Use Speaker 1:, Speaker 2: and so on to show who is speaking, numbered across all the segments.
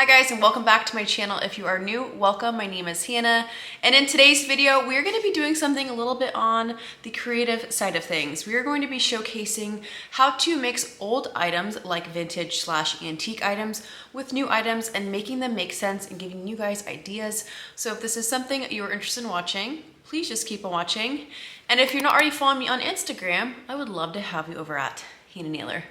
Speaker 1: Hi guys, and welcome back to my channel. If you are new, welcome. My name is Hannah, and in today's video, we're going to be doing something a little bit on the creative side of things. We are going to be showcasing how to mix old items like vintage/antique items with new items and making them make sense and giving you guys ideas. So if this is something you're interested in watching, please just keep on watching. And if you're not already following me on Instagram, I would love to have you over at Hannah Naylor.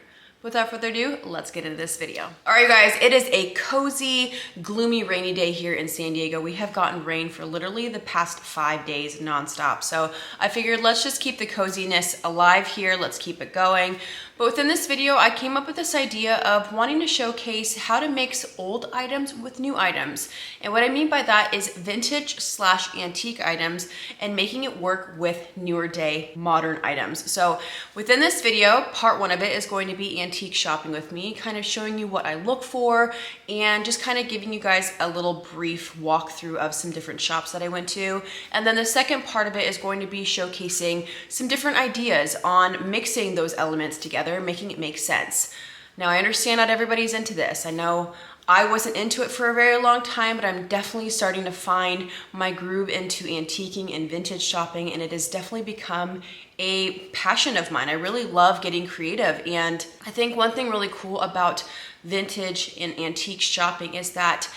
Speaker 1: Without further ado, let's get into this video. All right, you guys, it is a cozy, gloomy, rainy day here in San Diego. We have gotten rain for literally the past 5 days nonstop. So I figured let's just keep the coziness alive here. Let's keep it going. But within this video, I came up with this idea of wanting to showcase how to mix old items with new items. And what I mean by that is vintage/antique items and making it work with newer day modern items. So within this video, part one of it is going to be antique shopping with me, kind of showing you what I look for and just kind of giving you guys a little brief walkthrough of some different shops that I went to. And then the second part of it is going to be showcasing some different ideas on mixing those elements together, making it make sense. Now, I understand not everybody's into this. I know I wasn't into it for a very long time, but I'm definitely starting to find my groove into antiquing and vintage shopping, and it has definitely become a passion of mine. I really love getting creative, and I think one thing really cool about vintage and antique shopping is that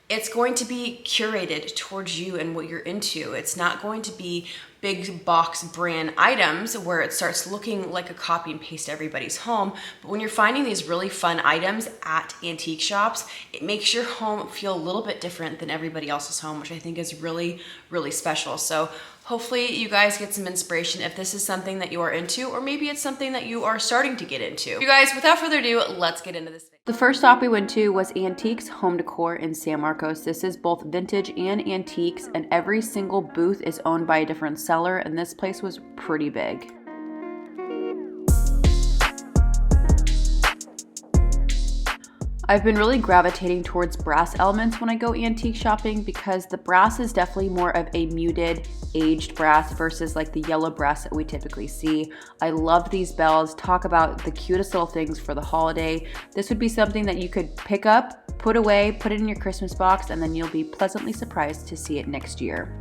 Speaker 1: it's going to be curated towards you and what you're into. It's not going to be big box brand items where it starts looking like a copy and paste everybody's home. But when you're finding these really fun items at antique shops, it makes your home feel a little bit different than everybody else's home, which I think is really, really special. So hopefully you guys get some inspiration if this is something that you are into, or maybe it's something that you are starting to get into. You guys, without further ado, let's get into this video. The first stop we went to was Antiques Home Decor in San Marcos. This is both vintage and antiques, and every single booth is owned by a different seller, and this place was pretty big. I've been really gravitating towards brass elements when I go antique shopping because the brass is definitely more of a muted, aged brass versus like the yellow brass that we typically see. I love these bells. Talk about the cutest little things for the holiday. This would be something that you could pick up, put away, put it in your Christmas box, and then you'll be pleasantly surprised to see it next year.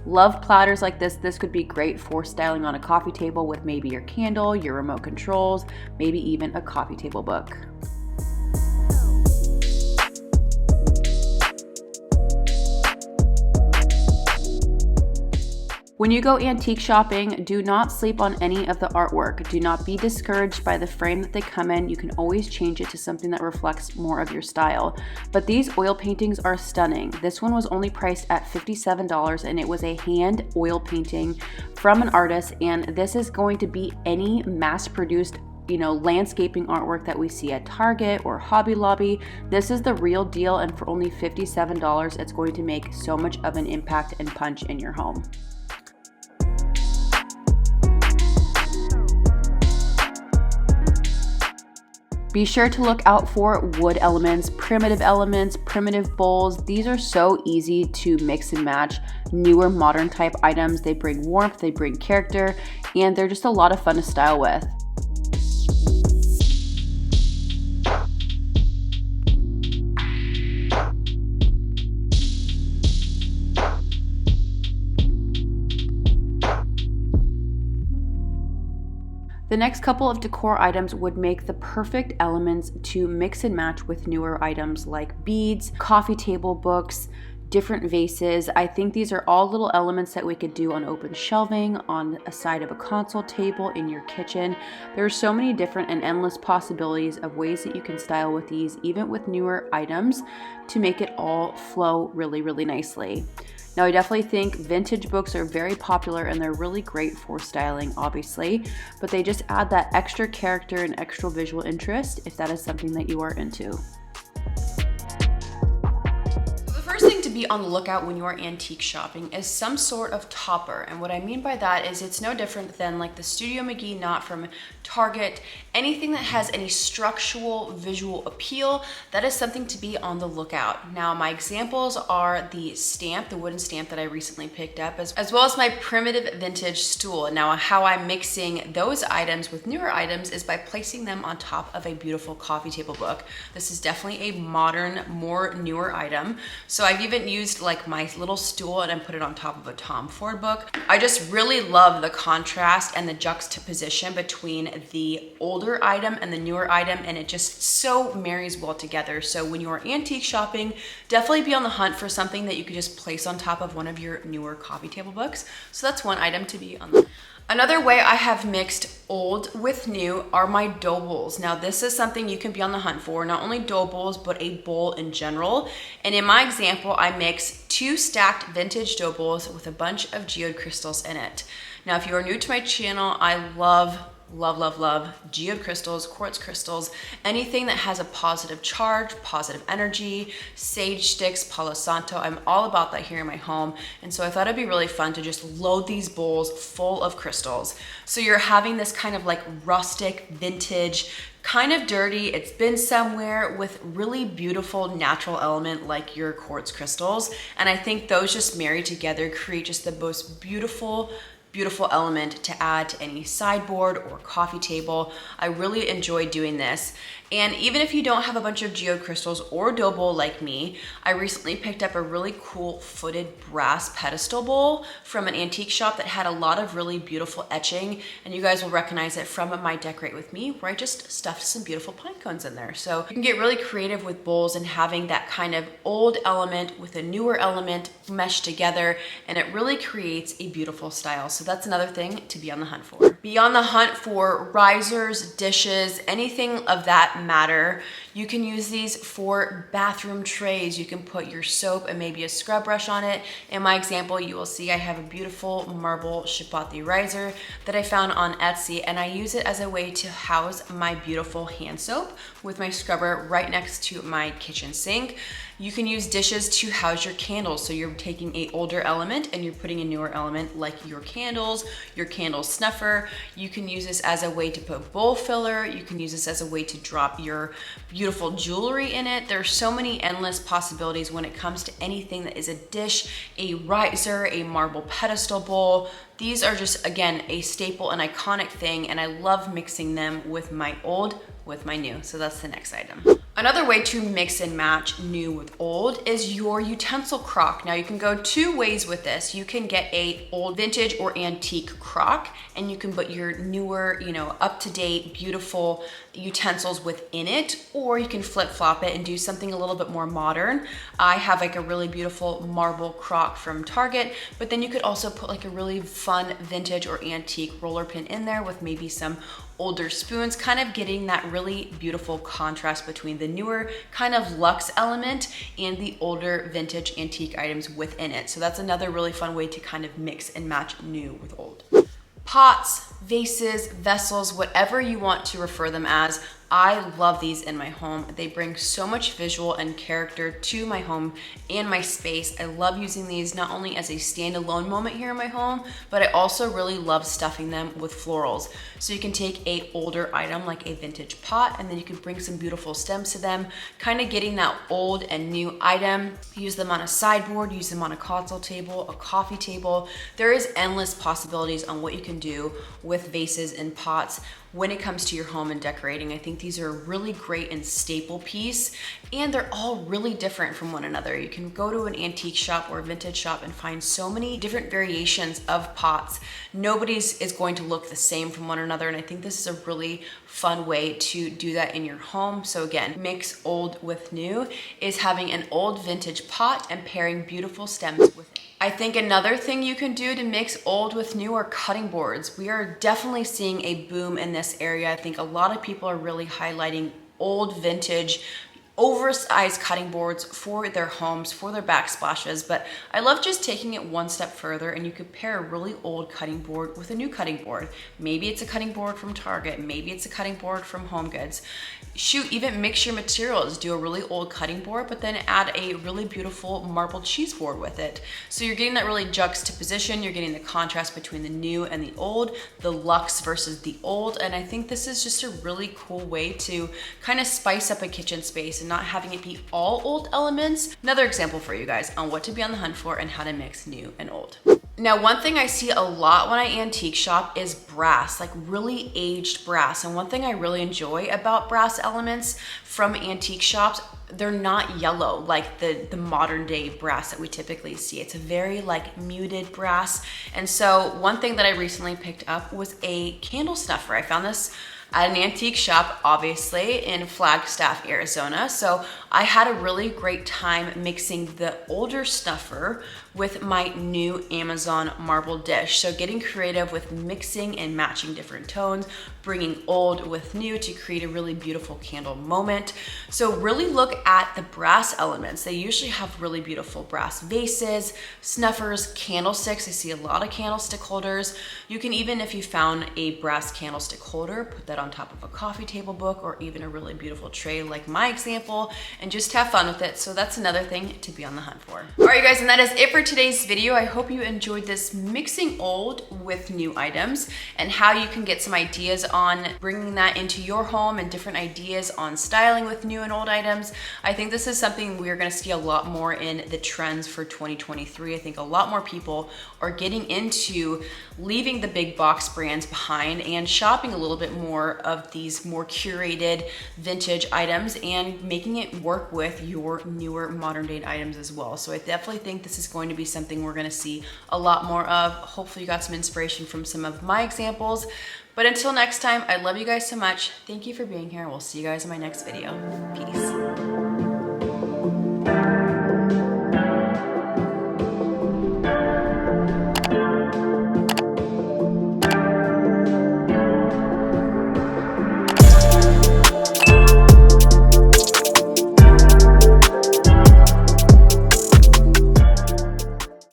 Speaker 1: Love platters like this. This could be great for styling on a coffee table with maybe your candle, your remote controls, maybe even a coffee table book. When you go antique shopping, do not sleep on any of the artwork. Do not be discouraged by the frame that they come in. You can always change it to something that reflects more of your style. But these oil paintings are stunning. This one was only priced at $57, and it was a hand oil painting from an artist, and this is going to be any mass-produced landscaping artwork that we see at Target or Hobby Lobby. This is the real deal, and for only $57, it's going to make so much of an impact and punch in your home. Be sure to look out for wood elements, primitive bowls. These are so easy to mix and match. Newer modern type items, they bring warmth, they bring character, and they're just a lot of fun to style with. The next couple of decor items would make the perfect elements to mix and match with newer items like beads, coffee table books, different vases. I think these are all little elements that we could do on open shelving, on a side of a console table, in your kitchen. There are so many different and endless possibilities of ways that you can style with these, even with newer items, to make it all flow really, really nicely. Now, I definitely think vintage books are very popular and they're really great for styling, obviously, but they just add that extra character and extra visual interest if that is something that you are into. The first thing to be on the lookout when you are antique shopping is some sort of topper. And what I mean by that is it's no different than like the Studio McGee knot from Target. Anything that has any structural visual appeal, that is something to be on the lookout. Now, my examples are the stamp, the wooden stamp that I recently picked up, as well as my primitive vintage stool. Now, how I'm mixing those items with newer items is by placing them on top of a beautiful coffee table book. This is definitely a modern, more newer item. So I've even used like my little stool and I put it on top of a Tom Ford book. I just really love the contrast and the juxtaposition between the older item and the newer item, and it just so marries well together. So when you are antique shopping, definitely be on the hunt for something that you could just place on top of one of your newer coffee table books. So that's one item to be on the. Another way I have mixed old with new are my dough bowls. Now this is something you can be on the hunt for, not only dough bowls, but a bowl in general. And in my example, I mix 2 stacked vintage dough bowls with a bunch of geode crystals in it. Now, if you are new to my channel, I love geode crystals, quartz crystals, anything that has a positive charge, positive energy, sage sticks, Palo Santo. I'm all about that here in my home. And so I thought it'd be really fun to just load these bowls full of crystals. So you're having this kind of like rustic, vintage, kind of dirty, it's been somewhere with really beautiful natural element like your quartz crystals. And I think those just married together create just the most beautiful element to add to any sideboard or coffee table. I really enjoy doing this. And even if you don't have a bunch of geode crystals or dough bowl like me, I recently picked up a really cool footed brass pedestal bowl from an antique shop that had a lot of really beautiful etching. And you guys will recognize it from my Decorate With Me, where I just stuffed some beautiful pine cones in there. So you can get really creative with bowls and having that kind of old element with a newer element meshed together, and it really creates a beautiful style. So that's another thing to be on the hunt for. Be on the hunt for risers, dishes, anything of that matter. You can use these for bathroom trays. You can put your soap and maybe a scrub brush on it. In my example, you will see I have a beautiful marble chipothy riser that I found on Etsy, and I use it as a way to house my beautiful hand soap with my scrubber right next to my kitchen sink. You can use dishes to house your candles. So you're taking an older element and you're putting a newer element like your candle snuffer. You can use this as a way to put bowl filler. You can use this as a way to drop your beautiful jewelry in it. There's so many endless possibilities when it comes to anything that is a dish, a riser, a marble pedestal bowl. These are just, again, a staple, an iconic thing, and I love mixing them with my old with my new. So that's the next item. Another way to mix and match new with old is your utensil crock. Now you can go 2 ways with this. You can get a old vintage or antique crock, and you can put your newer, up-to-date, beautiful utensils within it, or you can flip-flop it and do something a little bit more modern. I have like a really beautiful marble crock from Target, but then you could also put like a really fun vintage or antique roller pin in there with maybe some older spoons, kind of getting that really beautiful contrast between the newer kind of luxe element and the older vintage antique items within it. So that's another really fun way to kind of mix and match new with old. Pots, vases, vessels, whatever you want to refer them as, I love these in my home. They bring so much visual and character to my home and my space. I love using these not only as a standalone moment here in my home, but I also really love stuffing them with florals. So you can take a older item like a vintage pot, and then you can bring some beautiful stems to them, kind of getting that old and new item. Use them on a sideboard, use them on a console table, a coffee table. There is endless possibilities on what you can do with vases and pots when it comes to your home and decorating. I think these are a really great and staple piece, and they're all really different from one another. You can go to an antique shop or a vintage shop and find so many different variations of pots. Nobody's is going to look the same from one another, and I think this is a really fun way to do that in your home. So again, mix old with new is having an old vintage pot and pairing beautiful stems with it. I think another thing you can do to mix old with new are cutting boards. We are definitely seeing a boom in this area. I think a lot of people are really highlighting old vintage oversized cutting boards for their homes, for their backsplashes, but I love just taking it one step further, and you could pair a really old cutting board with a new cutting board. Maybe it's a cutting board from Target, maybe it's a cutting board from Home Goods. Shoot, even mix your materials. Do a really old cutting board, but then add a really beautiful marble cheese board with it. So you're getting that really juxtaposition, you're getting the contrast between the new and the old, the luxe versus the old, and I think this is just a really cool way to kind of spice up a kitchen space and not having it be all old elements. Another example for you guys on what to be on the hunt for and how to mix new and old. Now, one thing I see a lot when I antique shop is brass, like really aged brass. And one thing I really enjoy about brass elements from antique shops, they're not yellow like the modern day brass that we typically see. It's a very like muted brass. And so one thing that I recently picked up was a candle snuffer. I found this at an antique shop, obviously, in Flagstaff, Arizona. So I had a really great time mixing the older snuffer with my new Amazon marble dish. So getting creative with mixing and matching different tones, bringing old with new to create a really beautiful candle moment. So really look at the brass elements. They usually have really beautiful brass vases, snuffers, candlesticks. I see a lot of candlestick holders. You can even, if you found a brass candlestick holder, put that on top of a coffee table book or even a really beautiful tray like my example, and just have fun with it. So that's another thing to be on the hunt for. All right, you guys, and that is it for today's video. I hope you enjoyed this mixing old with new items and how you can get some ideas on bringing that into your home and different ideas on styling with new and old items. I think this is something we're gonna see a lot more in the trends for 2023. I think a lot more people are getting into leaving the big box brands behind and shopping a little bit more of these more curated vintage items and making it work with your newer modern day items as well. So I definitely think this is going to be something we're gonna see a lot more of. Hopefully you got some inspiration from some of my examples. But until next time, I love you guys so much. Thank you for being here. We'll see you guys in my next video. Peace.